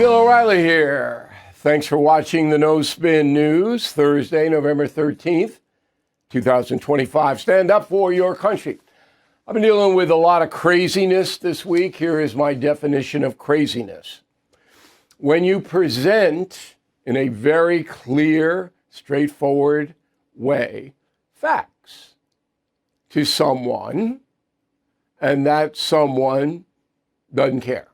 Bill O'Reilly here. Thanks for watching the No Spin News, Thursday, November 13th, 2025. Stand up for your country. I've been dealing with a lot of craziness this week. Here is my definition of craziness. When you present in a very clear, straightforward way facts to someone, and that someone doesn't care,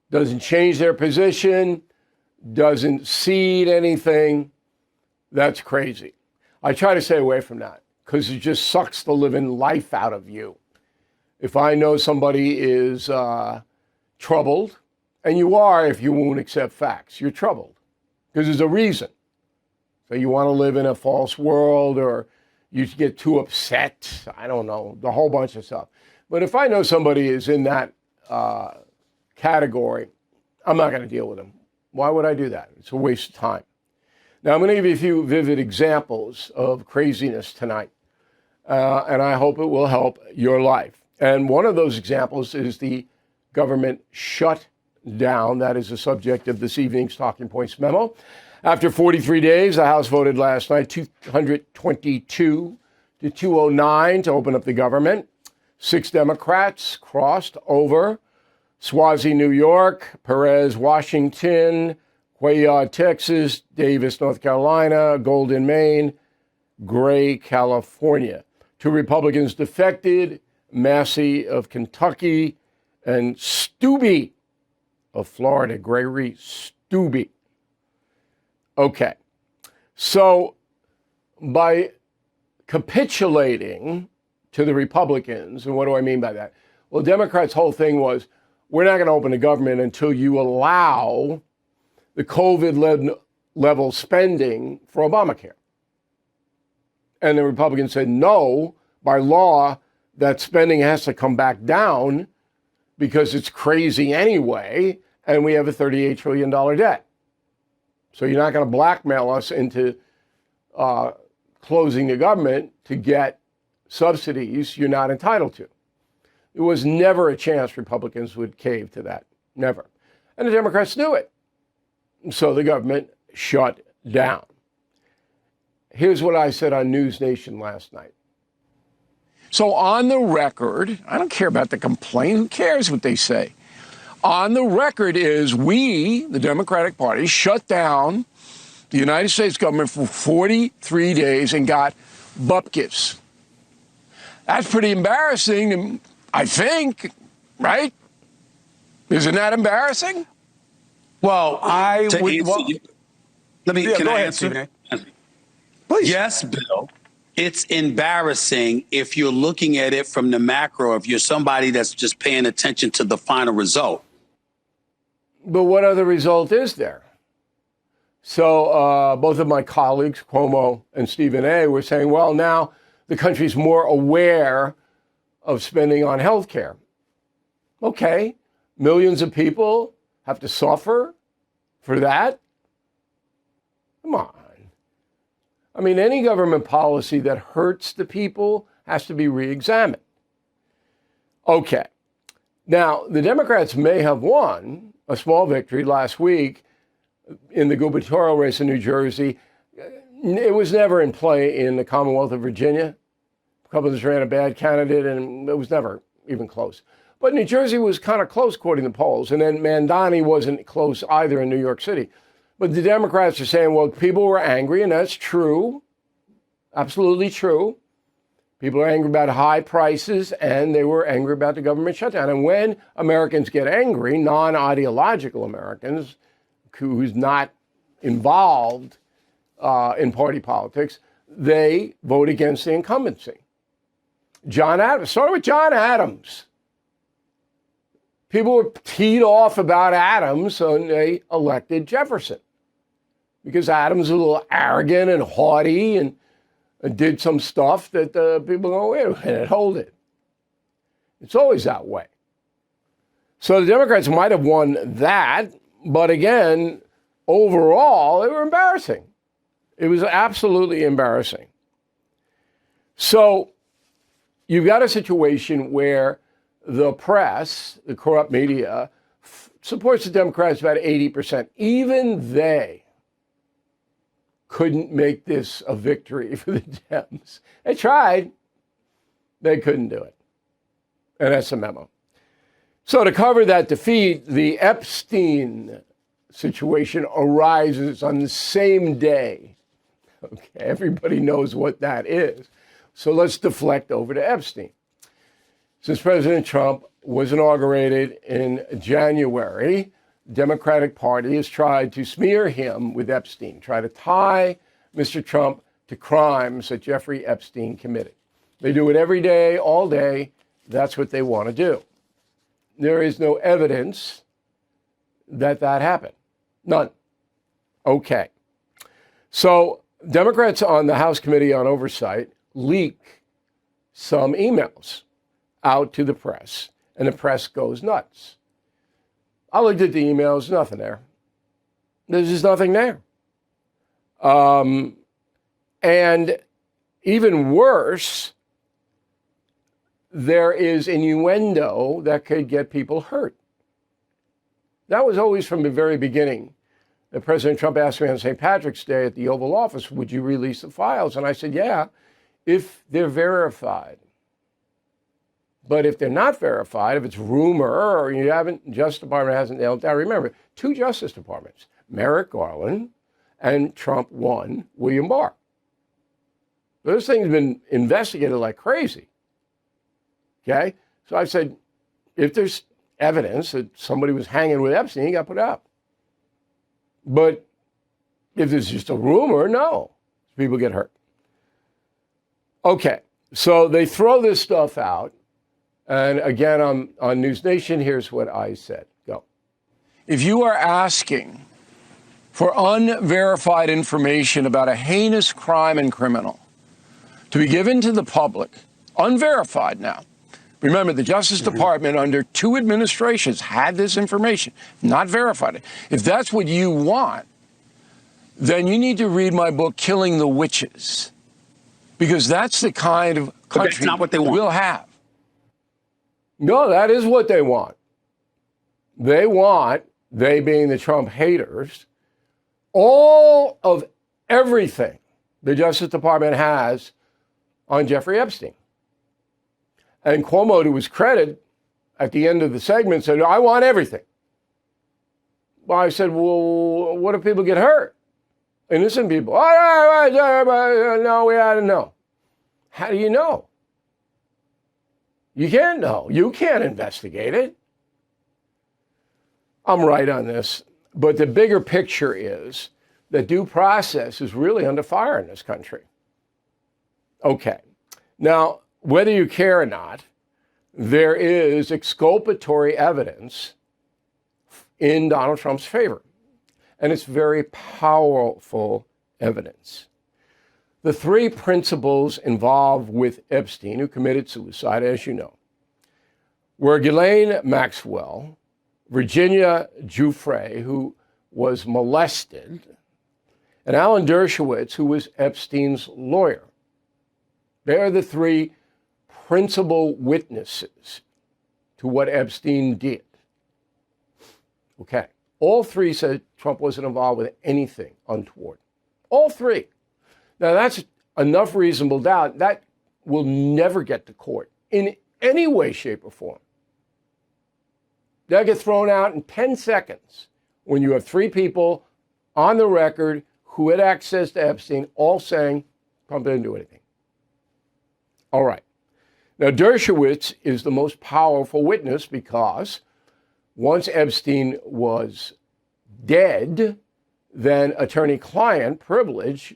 doesn't change their position, doesn't cede anything, that's crazy. I try to stay away from that because it just sucks the living life out of you. If I know somebody is troubled, and you are if you won't accept facts, you're troubled because there's a reason. So you want to live in a false world, or you get too upset, I don't know, the whole bunch of stuff. But if I know somebody is in that category, I'm not going to deal with them. Why would I do that? It's a waste of time. Now, I'm going to give you a few vivid examples of craziness tonight, and I hope it will help your life. And one of those examples is the government shutdown. That is the subject of this evening's Talking Points Memo. After 43 days, the House voted last night 222 to 209 to open up the government. 6 Democrats crossed over Swazi, New York, Perez, Washington, Cuellar, Texas, Davis, North Carolina, Golden, Maine, Gray, California. 2 Republicans defected, Massey of Kentucky, and Stubbe of Florida, Gregory Stubbe. Okay, so by capitulating to the Republicans, and what do I mean by that? Well, Democrats' whole thing was, we're not going to open the government until you allow the COVID level spending for Obamacare. And the Republicans said, no, by law, that spending has to come back down because it's crazy anyway, and we have a $38 trillion debt. So you're not going to blackmail us into closing the government to get subsidies you're not entitled to. There was never a chance Republicans would cave to that. Never. And the Democrats knew it. So the government shut down. Here's what I said on News Nation last night. So on the record, I don't care about the complaint. Who cares what they say? On the record is we, the Democratic Party, shut down the United States government for 43 days and got bupkis. That's pretty embarrassing, I think, right? Isn't that embarrassing? Well, I would. Well, let me. Yeah, can I ahead, answer? Please. Yes, Bill. It's embarrassing if you're looking at it from the macro. If you're somebody that's just paying attention to the final result. But what other result is there? So both of my colleagues, Cuomo and Stephen A., were saying, well, now the country's more aware of spending on health care. Okay, millions of people have to suffer for that? Come on. I mean, any government policy that hurts the people has to be re-examined. Okay. Now, the Democrats may have won a small victory last week in the gubernatorial race in New Jersey. It was never in play in the Commonwealth of Virginia. Republicans ran a bad candidate, and it was never even close. But New Jersey was kind of close, according to polls. And then Mandani wasn't close either in New York City. But the Democrats are saying, well, people were angry, and that's true. Absolutely true. People are angry about high prices, and they were angry about the government shutdown. And when Americans get angry, non-ideological Americans, who's not involved in party politics, they vote against the incumbency. John Adams, started with John Adams. People were teed off about Adams, and they elected Jefferson. Because Adams was a little arrogant and haughty and did some stuff that people go, wait a minute, hold it. It's always that way. So the Democrats might have won that, but again, overall, they were embarrassing. It was absolutely embarrassing. So you've got a situation where the press, the corrupt media, supports the Democrats about 80%. Even they couldn't make this a victory for the Dems. They tried. They couldn't do it. And that's a memo. So to cover that defeat, the Epstein situation arises on the same day. Okay, everybody knows what that is. So let's deflect over to Epstein. Since President Trump was inaugurated in January, the Democratic Party has tried to smear him with Epstein, try to tie Mr. Trump to crimes that Jeffrey Epstein committed. They do it every day, all day. That's what they want to do. There is no evidence that that happened. None. Okay. So Democrats on the House Committee on Oversight leak some emails out to the press, and the press goes nuts. I looked at the emails, nothing there. There's just nothing there. And even worse, there is innuendo that could get people hurt. That was always from the very beginning. That President Trump asked me on St. Patrick's Day at the Oval Office, would you release the files? And I said, yeah, if they're verified. But if they're not verified, if it's rumor or you haven't, Justice Department hasn't nailed it down. Remember, 2 Justice Departments, Merrick Garland and Trump 1, William Barr. Those things have been investigated like crazy. Okay? So I said, if there's evidence that somebody was hanging with Epstein, you got to put it up. But if it's just a rumor, no. People get hurt. Okay, so they throw this stuff out. And again, on News Nation, here's what I said. Go. If you are asking for unverified information about a heinous crime and criminal to be given to the public, unverified now. Remember, the Justice Department under 2 administrations had this information, not verified it. If that's what you want, then you need to read my book, Killing the Witches, because that's the kind of country that's not what they want. We'll have. No, that is what they want. They want, they being the Trump haters, all of everything the Justice Department has on Jeffrey Epstein. And Cuomo, to his credit, at the end of the segment said, I want everything. Well, I said, well, what if people get hurt? Innocent people. No, we had to know. How do you know? You can't know. You can't investigate it. I'm right on this. But the bigger picture is that due process is really under fire in this country. Okay. Now, whether you care or not, there is exculpatory evidence in Donald Trump's favor. And it's very powerful evidence. The 3 principals involved with Epstein, who committed suicide, as you know, were Ghislaine Maxwell, Virginia Giuffre, who was molested, and Alan Dershowitz, who was Epstein's lawyer. They are the 3 principal witnesses to what Epstein did. Okay. All 3 said Trump wasn't involved with anything untoward. All 3. Now, that's enough reasonable doubt. That will never get to court in any way, shape, or form. They'll get thrown out in 10 seconds when you have 3 people on the record who had access to Epstein, all saying Trump didn't do anything. All right. Now, Dershowitz is the most powerful witness because once Epstein was dead, then attorney-client privilege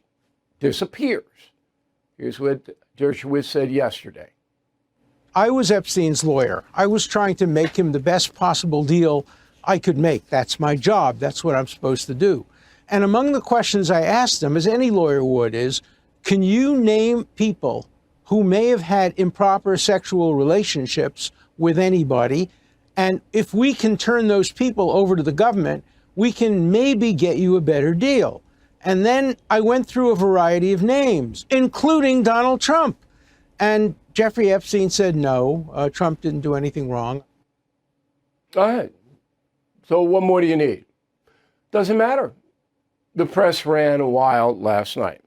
disappears. Here's what Dershowitz said yesterday. I was Epstein's lawyer. I was trying to make him the best possible deal I could make. That's my job. That's what I'm supposed to do. And among the questions I asked him, as any lawyer would, is, can you name people who may have had improper sexual relationships with anybody? And if we can turn those people over to the government, we can maybe get you a better deal. And then I went through a variety of names, including Donald Trump. And Jeffrey Epstein said no, Trump didn't do anything wrong. Go ahead. So what more do you need? Doesn't matter. The press ran wild last night.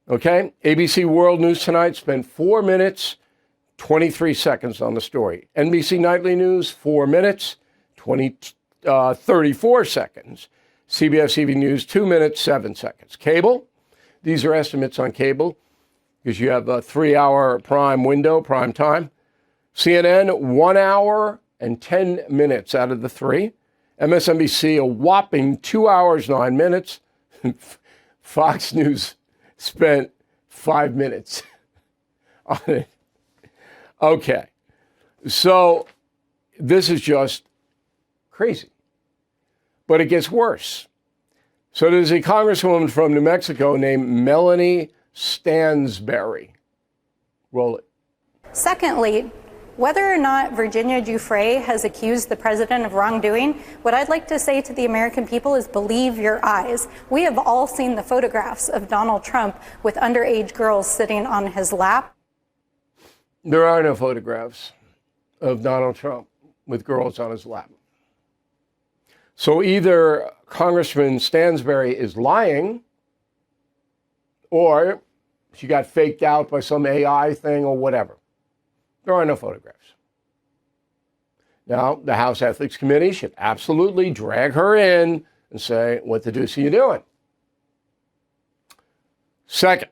Okay? ABC World News Tonight spent 4 minutes, 23 seconds on the story. NBC Nightly News, 4 minutes, 34 seconds. CBS Evening News, 2 minutes, 7 seconds. Cable, these are estimates on cable because you have a 3-hour prime window, prime time. CNN, 1 hour and 10 minutes out of the 3. MSNBC, a whopping 2 hours, 9 minutes. Fox News spent 5 minutes on it. Okay. So this is just crazy. But it gets worse. So there's a congresswoman from New Mexico named Melanie Stansbury. Roll it. Secondly, whether or not Virginia Giuffre has accused the president of wrongdoing, what I'd like to say to the American people is believe your eyes. We have all seen the photographs of Donald Trump with underage girls sitting on his lap. There are no photographs of Donald Trump with girls on his lap. So either Congressman Stansbury is lying or she got faked out by some AI thing or whatever. There are no photographs. Now, the House Ethics Committee should absolutely drag her in and say, what the deuce are you doing? Second,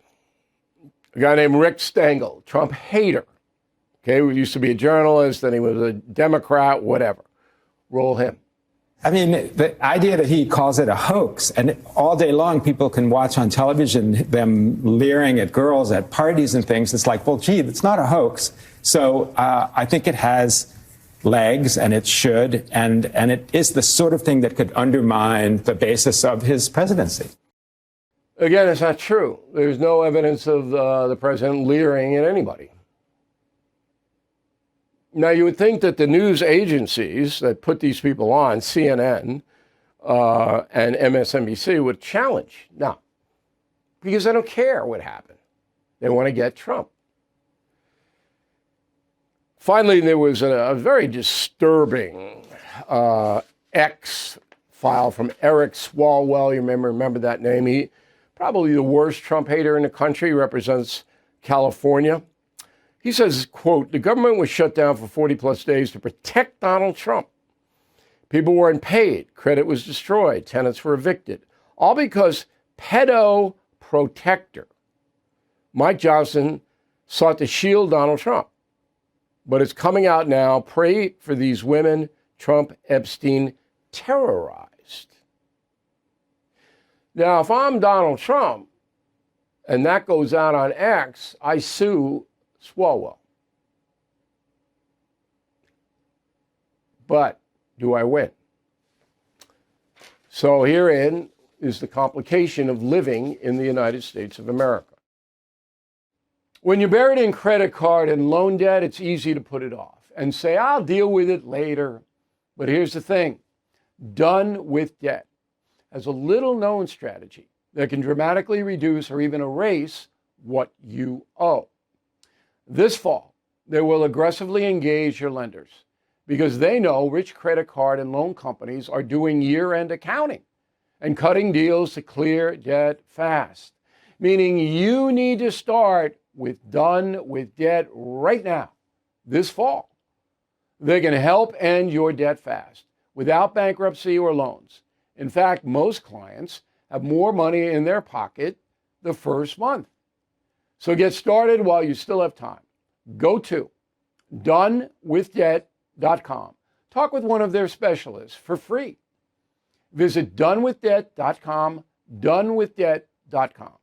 a guy named Rick Stengel, Trump hater. Okay, who used to be a journalist, then he was a Democrat, whatever. Roll him. I mean, the idea that he calls it a hoax, and all day long people can watch on television them leering at girls at parties and things. It's like, well, gee, it's not a hoax. So I think it has legs, and it should, and it is the sort of thing that could undermine the basis of his presidency. Again, it's not true. There's no evidence of the president leering at anybody. Now, you would think that the news agencies that put these people on, CNN and MSNBC, would challenge. No, because they don't care what happened. They want to get Trump. Finally, there was a very disturbing X file from Eric Swalwell. You remember that name? He probably the worst Trump hater in the country, represents California. He says, quote, the government was shut down for 40 plus days to protect Donald Trump. People weren't paid. Credit was destroyed. Tenants were evicted. All because pedo protector Mike Johnson sought to shield Donald Trump. But it's coming out now. Pray for these women Trump-Epstein terrorized. Now, if I'm Donald Trump and that goes out on X, I sue Swalwell. But do I win? So herein is the complication of living in the United States of America. When you're buried in credit card and loan debt, it's easy to put it off and say, I'll deal with it later. But here's the thing. Done with debt has a little known strategy that can dramatically reduce or even erase what you owe. This fall, they will aggressively engage your lenders because they know rich credit card and loan companies are doing year-end accounting and cutting deals to clear debt fast, meaning you need to start with Done with Debt right now, this fall. They can help end your debt fast without bankruptcy or loans. In fact, most clients have more money in their pocket the first month. So get started while you still have time. Go to donewithdebt.com. Talk with one of their specialists for free. Visit donewithdebt.com, donewithdebt.com.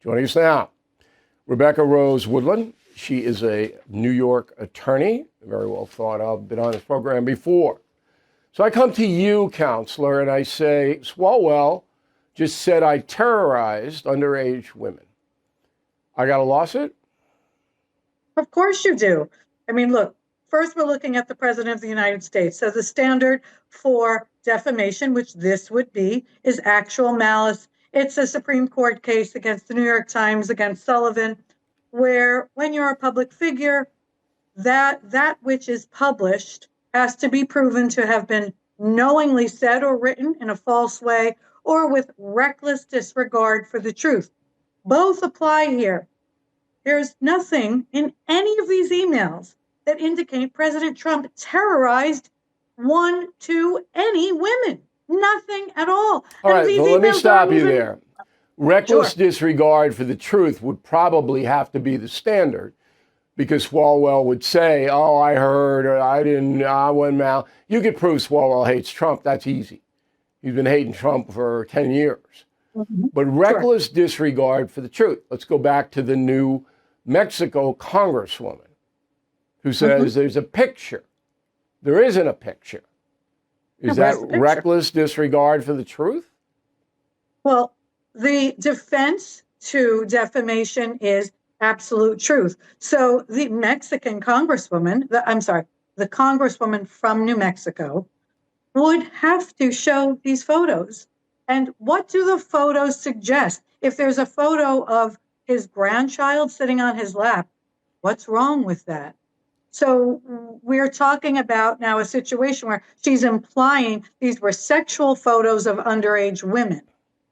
Joining us now, Rebecca Rose Woodland. She is a New York attorney, very well thought of, been on this program before. So I come to you, counselor, and I say, Swalwell just said I terrorized underage women. I got a lawsuit? Of course you do. I mean, look, first we're looking at the President of the United States. So the standard for defamation, which this would be, is actual malice. It's a Supreme Court case against the New York Times, against Sullivan, where when you're a public figure, that which is published has to be proven to have been knowingly said or written in a false way or with reckless disregard for the truth. Both apply here. There's nothing in any of these emails that indicate President Trump terrorized one, two, any women. Nothing at all. All right, these well, let me emails stop aren't you even- there. Reckless Sure. disregard for the truth would probably have to be the standard, because Swalwell would say, oh, I heard, or I didn't, I wasn't out. You could prove Swalwell hates Trump. That's easy. He's been hating Trump for 10 years. But reckless disregard for the truth. Let's go back to the New Mexico congresswoman who says there's a picture. There isn't a picture. Is No, that where's the picture? reckless disregard for the truth? Well, the defense to defamation is absolute truth. So the Mexican congresswoman, the congresswoman from New Mexico would have to show these photos. And what do the photos suggest? If there's a photo of his grandchild sitting on his lap, what's wrong with that? So we're talking about now a situation where she's implying these were sexual photos of underage women.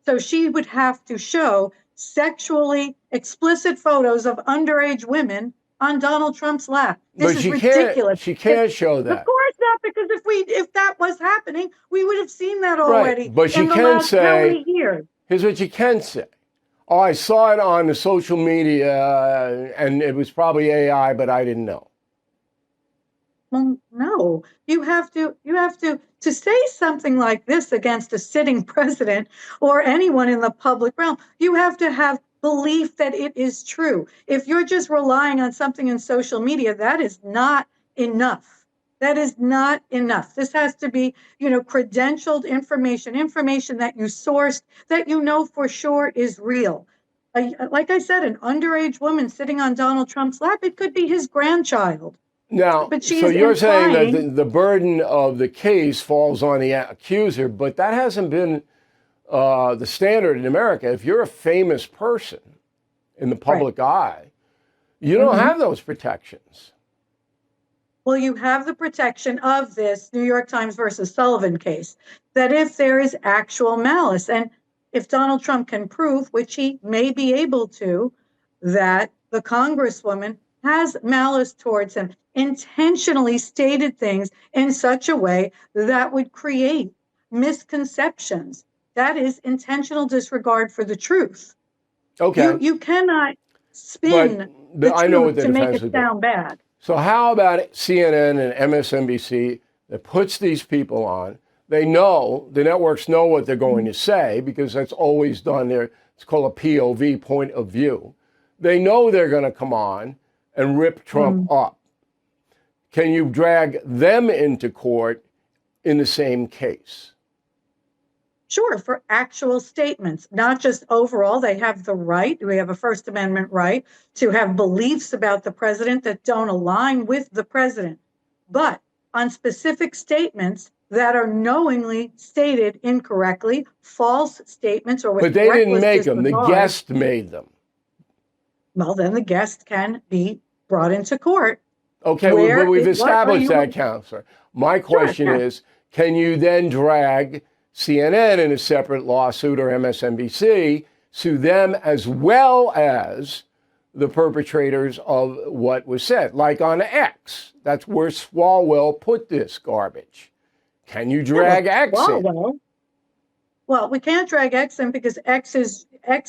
So she would have to show sexually explicit photos of underage women on Donald Trump's lap. This But is she ridiculous. She can't show that. Of course not, because if that was happening, we would have seen that already. Right, but she in the can last how many say, years? here's what you can say. Oh, I saw it on the social media and it was probably AI, but I didn't know. Well, no, you have to say something like this against a sitting president or anyone in the public realm. You have to have belief that it is true. If you're just relying on something in social media, that is not enough. That is not enough. This has to be, credentialed information that you sourced, that you know for sure is real. Like I said, an underage woman sitting on Donald Trump's lap, it could be his grandchild. Now, But she so is you're saying that implying- the burden of the case falls on the accuser, but that hasn't been the standard in America. If you're a famous person in the public eye, you don't have those protections. Well, you have the protection of this New York Times versus Sullivan case, that if there is actual malice, and if Donald Trump can prove, which he may be able to, that the congresswoman has malice towards him, intentionally stated things in such a way that would create misconceptions. That is intentional disregard for the truth. Okay. You cannot spin the I know what truth the to make defense it would be. sound bad. So how about CNN and MSNBC that puts these people on? They know, the networks know what they're going to say because that's always done there. It's called a POV, point of view. They know they're going to come on and rip Trump up. Can you drag them into court in the same case? Sure, for actual statements, not just overall. They have the right, we have a First Amendment right to have beliefs about the president that don't align with the president. But on specific statements that are knowingly stated incorrectly, false statements, or with But they didn't reckless make them. The disregard, guest made them. well, then the guest can be brought into court. Okay, Where but we've is- what are established you- that, Counselor. My question yeah. is, can you then drag CNN in a separate lawsuit or MSNBC, sue them as well as the perpetrators of what was said, like on X? That's where Swalwell put this garbage. Can you drag X in? Well, we can't drag X in because X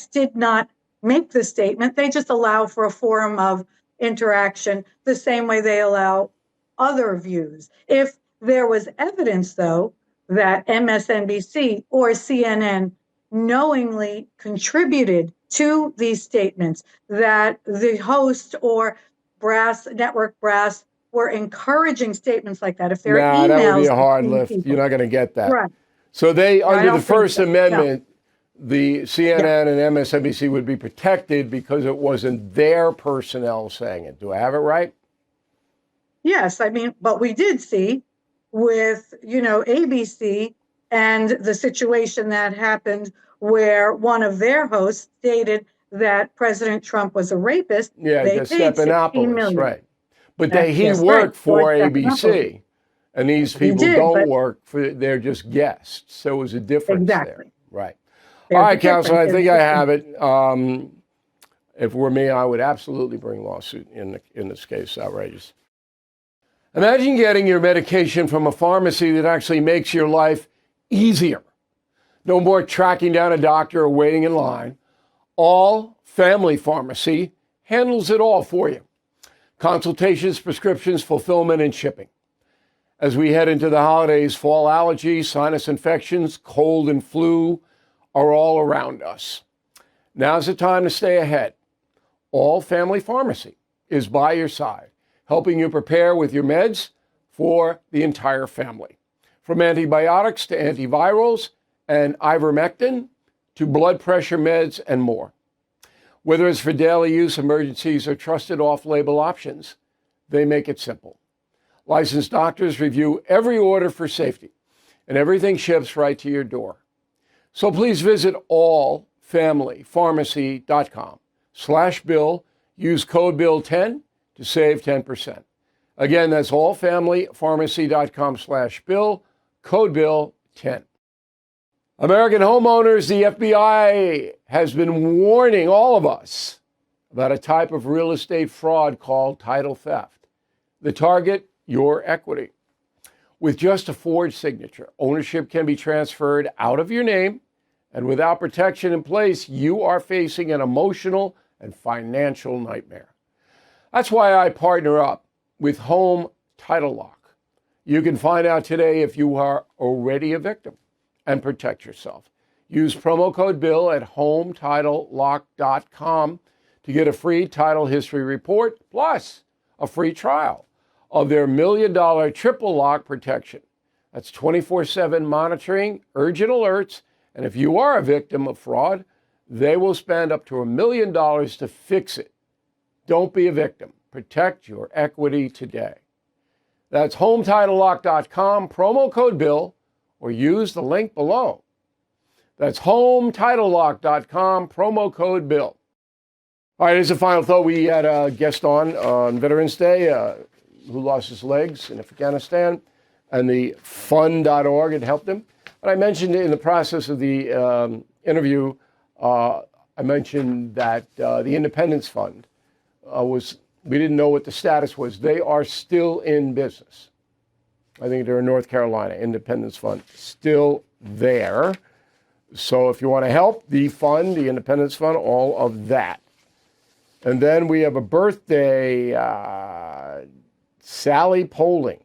did not make the statement. They just allow for a forum of interaction the same way they allow other views. If there was evidence, though, that MSNBC or CNN knowingly contributed to these statements, that the host or network brass were encouraging statements like that, if there are emails, that would be a hard between lift. people. You're not going to get that. Right. So they, I under don't the think First so. No. Amendment, the CNN and MSNBC would be protected because it wasn't their personnel saying it. Do I have it right? Yes, I mean, but we did see with, ABC and the situation that happened where one of their hosts stated that President Trump was a rapist. Yeah, they just paid $16 Stephanopoulos, million. right. But That's he just worked right, for George ABC. And these He people did, don't but- work they're just guests. So it was a difference there. Exactly. Right. There's All a right, Counselor, I difference. think I have it. If it were me, I would absolutely bring a lawsuit in this case. Outrageous. Imagine getting your medication from a pharmacy that actually makes your life easier. No more tracking down a doctor or waiting in line. All Family Pharmacy handles it all for you. Consultations, prescriptions, fulfillment, and shipping. As we head into the holidays, fall allergies, sinus infections, cold and flu are all around us. Now's the time to stay ahead. All Family Pharmacy is by your side, helping you prepare with your meds for the entire family. From antibiotics to antivirals and ivermectin to blood pressure meds and more. Whether it's for daily use, emergencies, or trusted off-label options, they make it simple. Licensed doctors review every order for safety, and everything ships right to your door. So please visit allfamilypharmacy.com/bill. Use code BILL10 to save 10%. Again, that's allfamilypharmacy.com/bill, code BILL10. American homeowners, the FBI has been warning all of us about a type of real estate fraud called title theft. The target, your equity. With just a forged signature, ownership can be transferred out of your name, and without protection in place, you are facing an emotional and financial nightmare. That's why I partner up with Home Title Lock. You can find out today if you are already a victim and protect yourself. Use promo code BILL at HomeTitleLock.com to get a free title history report plus a free trial of their $1 million triple lock protection. That's 24/7 monitoring, urgent alerts, and if you are a victim of fraud, they will spend up to $1 million to fix it. Don't be a victim. Protect your equity today. That's HomeTitleLock.com, promo code BILL, or use the link below. That's HomeTitleLock.com, promo code BILL. All right, here's the final thought. We had a guest on Veterans Day who lost his legs in Afghanistan, and the fund.org had helped him. But I mentioned in the process of the interview, I mentioned that the Independence Fund we didn't know what the status was. They are still in business. I think they're in North Carolina, Independence Fund, still there. So if you want to help the fund, the Independence Fund, all of that. And then we have a birthday, Sally Poling,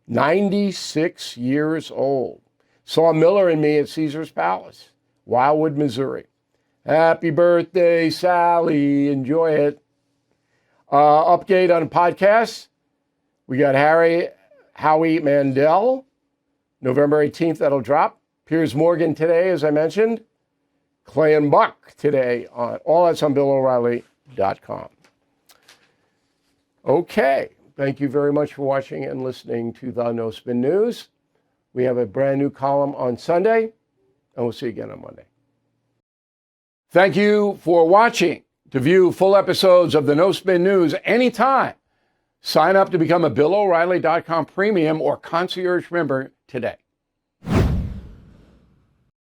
96 years old. Saw Miller and me at Caesar's Palace, Wildwood, Missouri. Happy birthday, Sally. Enjoy it. Update on podcasts. We got Howie Mandel, November 18th, that'll drop. Piers Morgan today, as I mentioned. Clay and Buck today. All that's on BillO'Reilly.com. Okay, thank you very much for watching and listening to the No Spin News. We have a brand new column on Sunday, and we'll see you again on Monday. Thank you for watching. To view full episodes of the No Spin News anytime, sign up to become a BillO'Reilly.com premium or concierge member today.